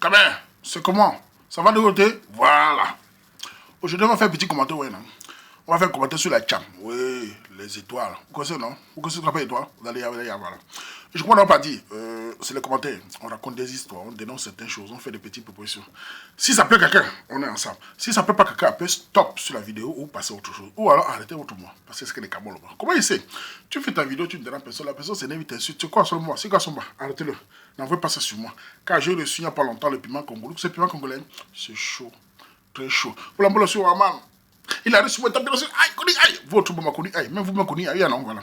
Camin, c'est comment? Ça va de côté? Voilà. Aujourd'hui, on va faire un petit commentaire, ouais, non? On va faire un commentaire sur la Tcham. Oui, les étoiles. Vous connaissez, non? Vous connaissez ce qu'on appelle étoiles? Vous allez y avoir, voilà. Je crois qu'on n'a pas dit. C'est les commentaires. On raconte des histoires, on dénonce certaines choses, on fait des petites propositions. Si ça plaît quelqu'un, on est ensemble. Si ça plaît pas quelqu'un, peut stop sur la vidéo ou passer à autre chose. Ou alors arrêtez autrement. Parce que c'est que les camots là-bas. Comment il sait? Tu fais ta vidéo, tu me déranges personne. La personne s'énerve, t'insulte. C'est quoi sur moi? C'est quoi son bas? Arrêtez-le. N'envoyez pas ça sur moi. Car j'ai reçu il n'y a pas longtemps le piment congolais. Ce piment congolais, c'est chaud. Très chaud. Pour l'embauche sur Waman. Il a reçu mon tapis, aïe, votre maman connu, aïe, même vous me connaissez, aïe, non, voilà.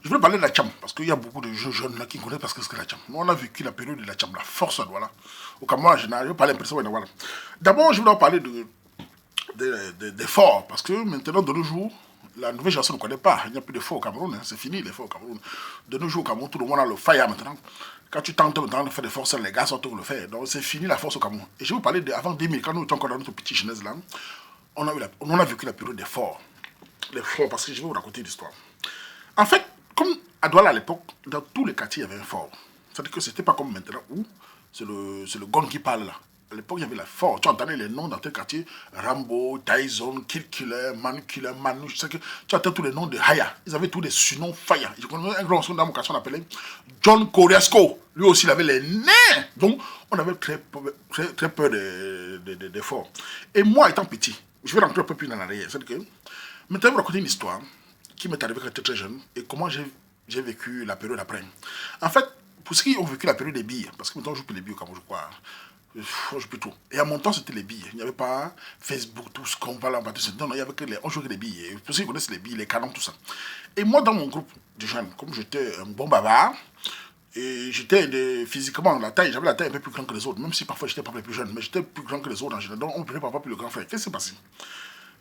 Je voulais parler de la Tcham, parce qu'il y a beaucoup de jeunes là qui connaissent parce que c'est la Tcham. Nous, on a vécu la période de la Tcham, la force, voilà. Au Cameroun, en général, je vais parler un peu de ça, voilà. D'abord, je voulais parler d'efforts, parce que maintenant, de nos jours, la nouvelle génération ne connaît pas. Il n'y a plus d'efforts au Cameroun, hein, c'est fini l'effort au Cameroun. De nos jours, au Cameroun, tout le monde a le fire maintenant. Quand tu tentes maintenant de faire des forces, les gars sont tous le faire. Donc, c'est fini la force au Cameroun. Et je vais vous parler d'avant 2000, quand nous étions encore dans notre petit Genèse là. On a vécu la période des forts. Les forts, parce que je vais vous raconter l'histoire. En fait, comme à Douala à l'époque, dans tous les quartiers, il y avait un fort. C'est-à-dire que c'était pas comme maintenant où c'est le gun qui parle là. À l'époque, il y avait la fort. Tu entendais les noms dans tes quartiers. Rambo, Tyson, Kill Killer, Manu Killer, Manu. Je sais que tu entends tous les noms de Haya. Ils avaient tous des surnoms Faya. Je connais un grand son dans mon quartier, on appelait John Coresco. Lui aussi, il avait les nez. Donc, on avait très peur des forts. Et moi, étant petit, je vais rentrer un peu plus dans l'arrière. C'est que, maintenant, je vais vous raconter une histoire qui m'est arrivée quand j'étais très jeune et comment j'ai vécu la période après. En fait, pour ceux qui ont vécu la période des billes, parce que maintenant, je joue plus les billes comme je crois. Je joue plus tout. Et à mon temps, c'était les billes. Il n'y avait pas Facebook, tout ce qu'on parle en bas. Non, il y avait que on jouait que les billes. Et pour ceux qui connaissent les billes, les canons, tout ça. Et moi, dans mon groupe de jeunes, comme j'étais un bon bavard, et j'étais physiquement, j'avais la taille un peu plus grande que les autres, même si parfois j'étais pas plus jeune, mais j'étais plus grand que les autres en général. Donc on me prenait parfois plus le grand frère. Qu'est-ce qui s'est passé?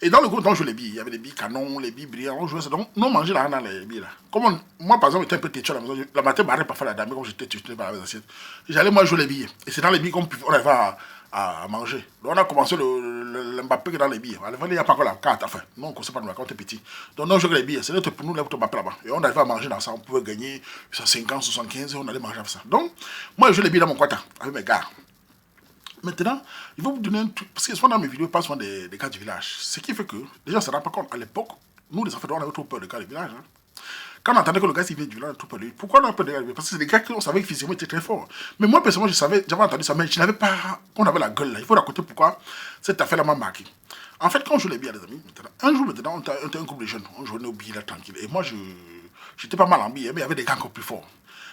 Et dans le groupe, on jouait les billes. Il y avait les billes canons, les billes brillants, on jouait ça. Donc nous, on mangeait là dans les billes là. Comme moi, par exemple, j'étais un peu têtu à la maison. La matin, je parfois la dame, comme j'étais têtu par les assiettes. J'allais moi jouer les billes. Et c'est dans les billes qu'on arrivait à manger. Donc on a commencé le Mbappé dans les billes. Il n'y a pas encore la carte, enfin. Non, on ne sait pas quand on était petit. Donc on jouait les billes. C'est pour nous, là, pour Mbappé là-bas. Et on arrivait à manger dans ça. On pouvait gagner 150, 75 et on allait manger avec ça. Donc, moi, je jouais les billes dans mon quartier avec mes gars. Maintenant, il va vous donner un truc, parce que souvent dans mes vidéos, je parle souvent des gars du village. Ce qui fait que, déjà, ça ne rend pas compte, à l'époque, nous, les enfants, on avait trop peur des gars du village. Hein. Quand on entendait que le gars, s'il vient du village, on avait trop peur de lui. Pourquoi on avait peur des gars du village? Parce que c'est des gars qu'on savait que physiquement étaient très forts. Mais moi, personnellement, j'avais entendu ça, mais je n'avais pas, qu'on avait la gueule là. Il faut raconter pourquoi cette affaire-là m'a marqué. En fait, quand on jouait les billes, les amis, un jour, maintenant, on était un groupe de jeunes, on jouait nos billes là, tranquille. Et moi, j'étais pas mal en billes, mais il y avait des gars encore plus forts.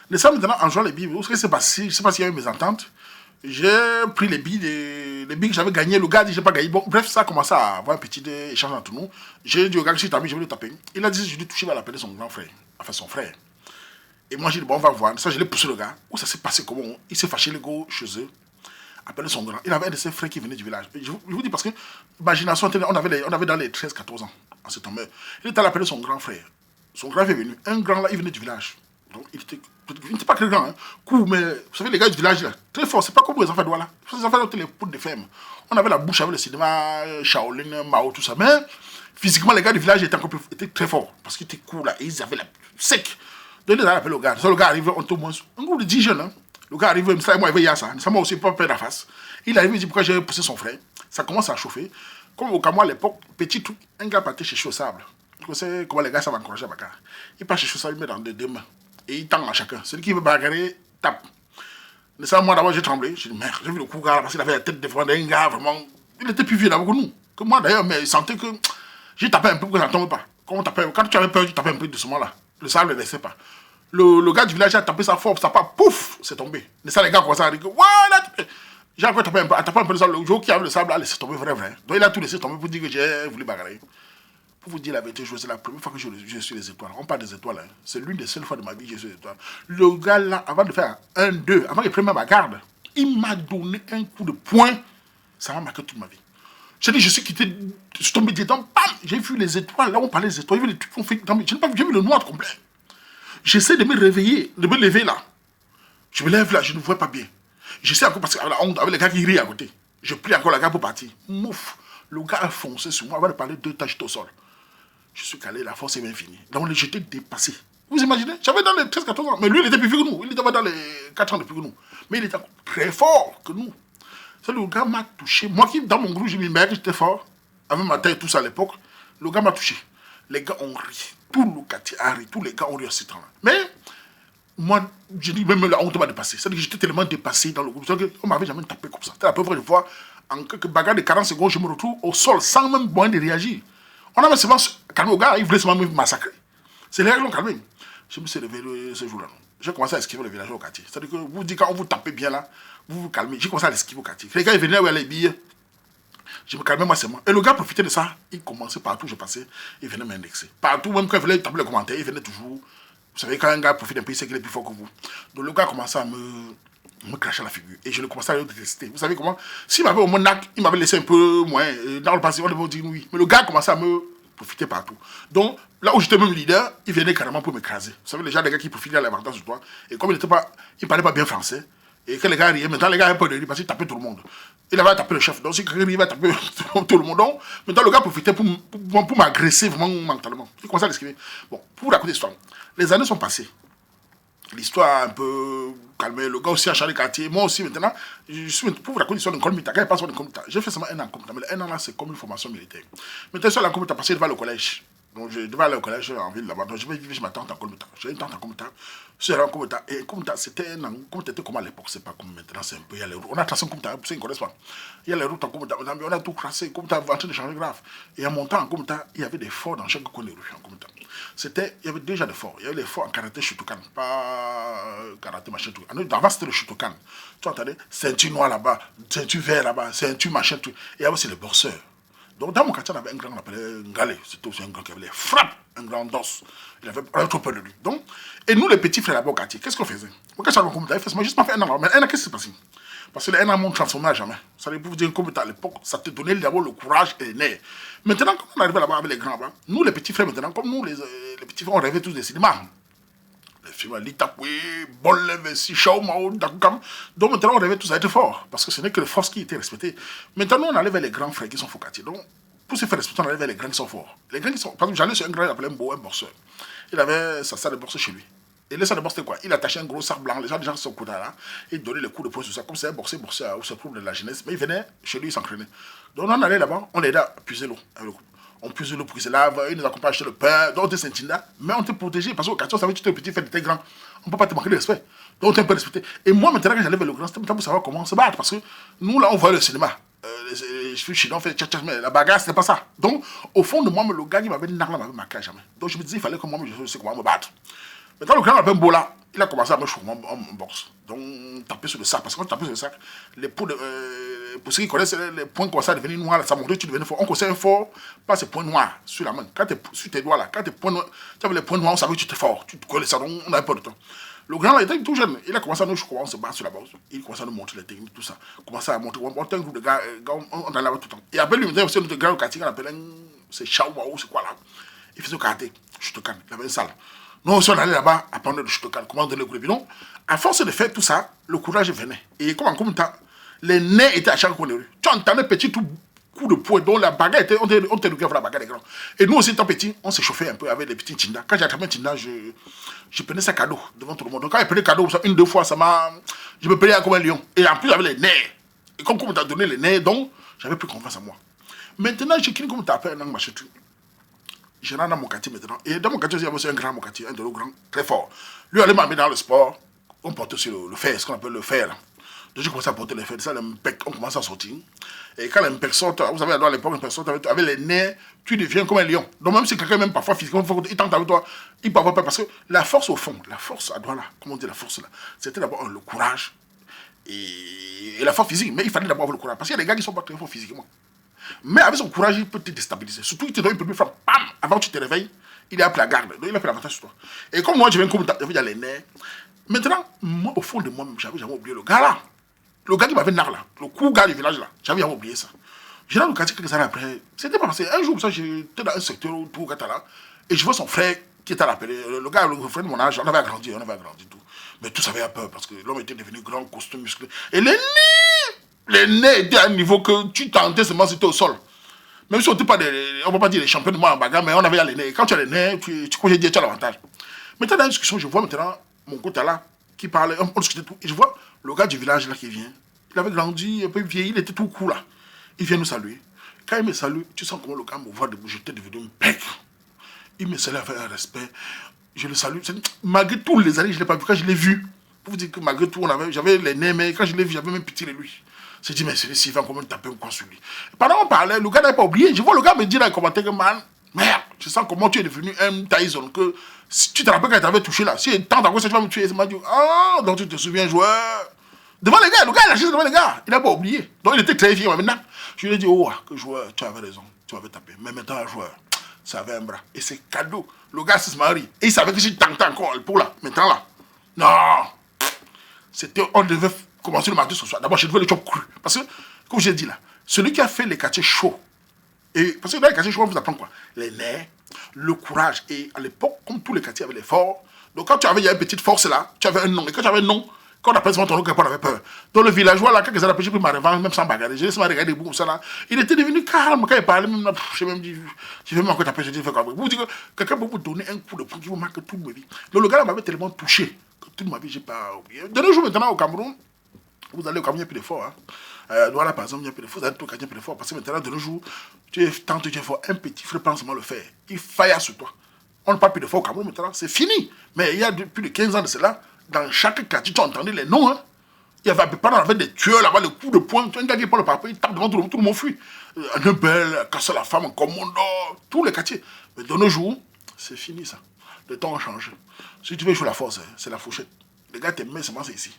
Mais ça, maintenant, en jouant les billes, ce qui s'est passé, je ne sais pas s'il y a eu mes ententes. J'ai pris les billes que j'avais gagnées. Le gars dit j'ai pas gagné. Bon, bref, ça a commencé à avoir un petit échange entre nous. J'ai dit au gars que je suis ami, je vais le taper. Il a dit je vais toucher, il va l'appeler son grand frère. Enfin, son frère. Et moi, j'ai dit bon, on va voir. Ça, je l'ai poussé le gars. Où ça s'est passé comment? Il s'est fâché, le gars, chez eux. Appelé son grand. Il avait un de ses frères qui venait du village. Je vous dis parce que, imagination, on avait dans les 13-14 ans, en ce temps-là. Il était allé appeler son grand frère. Son grand frère est venu. Un grand là, il venait du village. Donc, il n'était pas très grand, hein. Court, mais vous savez, les gars du village, là, très fort. C'est pas comme les enfants de Douala. Les enfants étaient les poudres de ferme. On avait la bouche avec le cinéma, Shaolin, Mao, tout ça. Mais physiquement, les gars du village étaient très forts. Parce qu'ils étaient courts, là. Et ils avaient la sec. Donc, ils allaient appeler le gars. Le gars arrivait, on tombe un groupe de 10 jeunes, hein. Le gars arrive, moi, il veut y ça. Ça m'a aussi pas peur la face. Il arrive, il dit pourquoi j'ai poussé son frère. Ça commence à chauffer. Comme au Cameroun à l'époque, petit truc, un gars partait chercher au sable. Vous savez comment les gars savent encourager à Bakar. Il part chercher ça, il met dans deux mains. Et il tend à chacun. Celui qui veut bagarrer, tape. Mais ça, moi d'abord, j'ai tremblé. J'ai dit, merde, j'ai vu le coup, parce qu'il avait la tête défendue d'un gars, vraiment. Il était plus vieux d'abord que nous. Que moi d'ailleurs, mais il sentait que. J'ai tapé un peu pour que ça ne tombe pas. Quand tu avais peur, tu tapais un peu doucement là. Le sable ne laissait pas. Le gars du village a tapé sa force, ça part, pouf, c'est tombé. Mais ça, les gars commençaient à dire, voilà, j'ai encore tapé un peu le sable. Le jour qui avait le sable a laissé tomber vrai. Donc il a tout laissé tomber pour dire que j'ai voulu bagarrer. Pour vous dire la vérité, c'est la première fois que je suis les étoiles. On parle des étoiles. Hein. C'est l'une des seules fois de ma vie que je suis les étoiles. Le gars là, avant de faire 1-2, avant qu'il prenne ma garde, il m'a donné un coup de poing. Ça m'a marqué toute ma vie. J'ai dit, je suis quitté, je suis tombé dedans, bam, j'ai vu les étoiles. Là, on parlait des étoiles. J'ai vu les trucs qu'on fait. J'ai vu le noir complet. J'essaie de me réveiller, de me lever là. Je me lève là, je ne vois pas bien. J'essaie encore parce qu'avec la honte, avec les gars qui rient à côté. Je prie encore la gars pour partir. Mouf, le gars a foncé sur moi avant de parler 2 tâches au sol. Je suis calé, la force est bien finie. Donc j'étais dépassé. Vous imaginez? J'avais dans les 13-14 ans. Mais lui, il était plus vieux que nous. Il était dans les 4 ans de plus que nous. Mais il était très fort que nous. Ça, le gars m'a touché. Moi qui, dans mon groupe, j'ai mis mec, j'étais fort. Avec ma taille et tout ça à l'époque, le gars m'a touché. Les gars ont ri. Tout le quartier a ri. Tous les gars ont ri à ce temps-là. Mais, moi, j'ai dit, même la honte m'a dépassé. C'est-à-dire que j'étais tellement dépassé dans le groupe. C'est-à-dire qu'on m'avait jamais tapé comme ça. C'était la première fois, en quelques bagarres de 40 secondes, je me retrouve au sol sans même moyen de réagir. On avait seulement calmé au gars, il voulait seulement me massacrer. C'est les gars qui l'ont calmé. Je me suis réveillé ce jour-là. J'ai commencé à esquiver le village au quartier. C'est-à-dire que vous dites, quand on vous tapez bien là, vous vous calmez. J'ai commencé à l'esquiver au quartier. Les gars, ils venaient où il y a les billets. Je me calmais moi seulement. Et le gars profitait de ça. Il commençait partout où je passais. Il venait m'indexer. Partout, même quand il venait taper les commentaires, il venait toujours. Vous savez, quand un gars profite d'un pays, c'est qu'il est plus fort que vous. Donc le gars commençait à me cracher la figure. Et je le commençais à le détester. Vous savez comment? S'il m'avait au moins il m'avait laissé un peu moins. Dans le passé, on devait dire oui. Mais le gars commençait à me profiter partout. Donc, là où j'étais même leader, il venait carrément pour m'écraser. Vous savez, les gens, les gars qui profitaient de l'avantage sur toi. Et comme il ne parlait pas bien français, et que les gars riaient, maintenant les gars avaient peur de rire parce qu'il tapait tout le monde. Il avait tapé le chef. Donc si quelqu'un riait, il va taper tout le monde. Donc maintenant le gars profitait pour m'agresser vraiment mentalement. Il commençait à l'esquiver. Bon, pour raconter l'histoire, les années sont passées. L'histoire a un peu calmé. Le gars aussi a changé de quartier. Moi aussi maintenant, pour vous raconter l'histoire d'un Colmita. Quand il passe dans Colmita, j'ai fait seulement un an en Colmita. Mais un an là, c'est comme une formation militaire. Maintenant, sur la Colmita, passé devant le collège. Donc je devais aller au collège en ville là-bas. Donc je vais vivre chez ma tante en Colmita. J'ai une tante en Colmita. Je suis en Colmita. Et Colmita, c'était comme à l'époque. C'est pas comme maintenant, c'est un peu. Il y a les routes. On a tracé en Colmita, ceux qui ne connaissent pas. Il y a les routes en Colmita. On a tout tracé. Colmita est en train de changer grave. Et en montant en Colmita, il y avait des forts dans chaque coin des rues en Colmita. Il y avait déjà des forts. Il y avait les forts en karaté Shotokan, pas karaté machin tout. Avant c'était le Shotokan. Tu entendais? Ceinture noire là-bas, ceinture vert là-bas, ceinture machin tout. Et il y avait aussi les boxeurs. Donc dans mon quartier, on avait un grand qu'on appelait Ngalé. C'était aussi un grand qui avait les frappes, un grand dos. On avait trop peur de lui. Donc, et nous, les petits frères là-bas au quartier, qu'est-ce qu'on faisait? Moi, quand j'avais un fait juste fait un an. Mais un an, qu'est-ce qui s'est passé? Parce que les un an m'ont transformé à jamais. Ça veut dire que à l'époque, ça te donnait d'abord le courage et les nerfs. Maintenant, quand on arrivait là-bas avec les grands là, nous, les petits frères, maintenant, comme nous, les petits frères, on rêvait tous des cinémas. Les films Litapoué, Bollev, Sichao, Mao, Dakukam. Donc maintenant, on rêvait tous à être forts. Parce que ce n'est que les forces qui étaient respectées. Maintenant, on allait vers les grands frères qui sont forts quartier. Donc, pour se faire respecter, on allait vers les grands qui sont forts. Les grands qui sont. Par exemple, j'allais sur un grand qui appelait Mbo, un boxeur. Il avait sa salle de boxe chez lui. Et le salle de boxe, c'était quoi? Il attachait un gros sac blanc, les gens déjà sur son côté là, et il donnait les coups de poing sur ça. Comme c'est un boxeur, ou c'est pour de la jeunesse. Mais il venait chez lui, il s'entraînait. Donc on allait là-bas, on l'aidait à puiser l'eau avec le coup. On puisait l'eau pour qu'il se lave, il nous accompagne acheter le pain, donc on était Saint-Tinda, mais on était protégé parce qu'au quartier, on savait que tu étais petit, tu étais grand. On ne peut pas te manquer de respect. Donc on était un peu respecté. Et moi, maintenant, quand j'allais vers le grand, c'était pour savoir comment on se battre. Parce que nous, là, on voyait le cinéma. Les films chinois, on fait tcha mais la bagarre, c'était pas ça. Donc, au fond de moi, le gars qui m'avait narré m'avait marqué à jamais. Donc je me disais, il fallait que moi, je sais comment me battre. Mais quand le grand appelle Bola, il a commencé à me chouer en boxe. Donc, taper sur le sac. Parce que quand tu tapais sur le sac, les points pour ceux qui connaissent, les points commençaient à devenir noirs, ça montrait que tu devenais fort. On conseille un fort, pas ces points noirs sur la main. Quand tu es sur tes doigts là, quand tu avais les points noirs, on savait que tu étais fort. Tu te connais ça, donc on n'avait pas de temps. Le grand là, il était tout jeune. Il a commencé à nous chouer, on se bat sur la boxe. Il commençait à nous montrer les techniques, tout ça. Il commençait à montrer. On était un groupe de gars, on allait là-bas tout le temps. Et après, lui, il me disait, un grand au quartier, on appelait c'est Chao Wao, c'est quoi là? Il faisait au karaté, Shotokan, il avait une salle. Nous aussi, on allait là-bas apprendre le Shotokan, comment donner le coup de pied. À force de faire tout ça, le courage venait. Et comme en temps, les nez étaient à chaque coin de rue. Tu entendais petit coup de poing, dont la bagarre était, on te pour la bagarre des grands. Et nous aussi, étant petits, on se chauffait un peu avec des petits tindas. Quand j'ai attrapé un tinda, je prenais ça cadeau devant tout le monde. Donc quand il prenait cadeau, une, deux fois, je me prenais comme un lion. Et en plus, j'avais les nerfs. Et comme on t'a donné les nerfs, donc, j'avais plus confiance en moi. Maintenant, j'ai quitté comme tu appelles un machin. Je rentre dans mon quartier maintenant. Et dans mon quartier, il y avait aussi un grand, mon quartier, un de nos grands, très fort. Lui, allait m'amener dans le sport. On portait aussi le fer, ce qu'on appelle le fer. Donc, j'ai commencé à porter le fer. Ça, on commence à sortir. Et quand l'impec sort, vous savez, à l'époque, l'impec sort avec les nerfs, tu deviens comme un lion. Donc, même si quelqu'un, même parfois physiquement, il tente avec toi, il peut avoir peur. Parce que la force, au fond, la force à droite là, comment on dit la force là, c'était d'abord le courage et la force physique. Mais il fallait d'abord avoir le courage. Parce qu'il y a des gars qui sont pas très forts physiquement. Mais avec son courage, il peut te déstabiliser. Surtout, il te donne une première fois, bam, avant que tu te réveilles, il est appelé la garde. Donc, il a fait l'avantage sur toi. Et comme moi, je viens comme il y a les nerfs. Maintenant, moi, au fond de moi, j'avais jamais oublié le gars là. Le gars qui m'avait narré là. Le coup gars du village là. J'avais jamais oublié ça. J'ai dans le quartier quelques années après. C'était pas passé. Un jour, ça, j'étais dans un secteur tout gars là. Et je vois son frère qui était appelé. Le gars, le frère de mon âge, on avait agrandi tout. Mais tout ça avait peur parce que l'homme était devenu grand, costaud, musclé. Et les nez étaient à un niveau que tu tentais seulement si tu étais au sol. Même si on ne peut pas dire les champions de moi en bagarre, mais on avait les nez. Et quand tu as les nez, tu crois que tu as l'avantage. Maintenant, dans la discussion, je vois maintenant mon côté là qui parle, on discute tout. Et je vois le gars du village là qui vient. Il avait grandi, un peu vieilli, il était tout court là. Il vient nous saluer. Quand il me salue, tu sens comment le gars me voit debout. J'étais devenu un bec. Il me salue avec un respect. Je le salue. Malgré tous les années, je ne l'ai pas vu. Quand je l'ai vu, pour vous dire que malgré tout, j'avais les nez, mais quand je l'ai vu, j'avais même pitié de lui. J'ai dit, mais celui-ci, il va comment taper ou quoi sur lui. Pendant qu'on parlait, le gars n'avait pas oublié. Je vois le gars me dire dans les commentaires que, man, merde, je sens comment tu es devenu un Tyson. Que si tu te rappelles quand il t'avait touché là, si il tente encore, tu vas me tuer. Il m'a dit, ah, donc tu te souviens, joueur. Devant les gars, le gars, il a juste devant les gars. Il n'a pas oublié. Donc il était très fier. Maintenant, je lui ai dit, oh, que joueur, tu avais raison. Tu m'avais tapé. Mais maintenant, joueur, ça avait un bras. Et c'est cadeau. Le gars se marie. Et il savait que si tentais encore pour là, maintenant là. Non. C'était, on devait commencer le mardi ce soir. D'abord, je devais le job cru. Parce que, comme j'ai dit là, celui qui a fait les quartiers chauds, et parce que dans les quartiers chauds, on vous apprend quoi? Les nerfs, le courage. Et à l'époque, comme tous les quartiers avaient les forts, donc quand tu avais, il y avait une petite force là, tu avais un nom. Et quand tu avais un nom, quand on appelle souvent ton nom, quelqu'un avait peur. Donc le villageois là, quelques années après, j'ai pris ma revanche, même sans bagarrer. J'ai laissé ma regarder beaucoup comme ça là. Il était devenu calme quand il parlait, même là, j'ai même dit, j'ai même encore tapé, j'ai dit, fais quoi? Vous dites que quelqu'un peut vous donner un coup de poing qui vous marque toute ma vie. Donc le gars là m'avait tellement touché que toute ma vie, j'ai pas oublié. De nos jours maintenant au Cameroun, vous allez au Cameroun, il y a plus de fort. Hein. Voilà, par exemple, il y a plus de fort, vous allez tout au Cameroun, il y a plus de fort. Parce que maintenant, de nos jours, tant que tu es fort, un petit frère pense seulement le faire. Il faille sur toi. On ne parle plus de fort au Cameroun maintenant, c'est fini. Mais il y a plus de 15 ans de cela, dans chaque quartier, tu entendais les noms. Hein. Il y avait pas des tueurs là-bas, le coup de poing. Tu as un gars qui parle par il tape devant tout le monde fuit. Un bel, casse la femme, un commando, tous les quartiers. Mais de nos jours, c'est fini ça. Le temps a changé. Si tu veux jouer la force, c'est la fourchette. Les gars t'aimaient, c'est ici.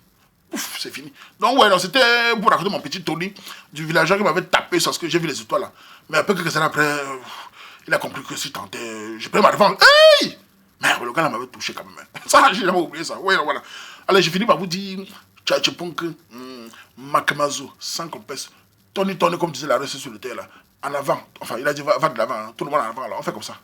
Ouf, c'est fini. Donc ouais, c'était pour raconter mon petit Tony du villageois qui m'avait tapé sur ce que j'ai vu les étoiles là. Mais un peu quelques années après, il a compris que si tentait, j'ai pris ma défense. Hey! Merde, le gars là m'avait touché quand même. Ça, j'ai jamais oublié ça. Ouais, voilà. Allez, j'ai fini par vous dire, Tchatchepunk, Makamazo, sans compèse. Tony, comme disait la reste sur le terre là. En avant. Enfin, il a dit va de l'avant. Hein. Tout le monde en avant. Alors, on fait comme ça.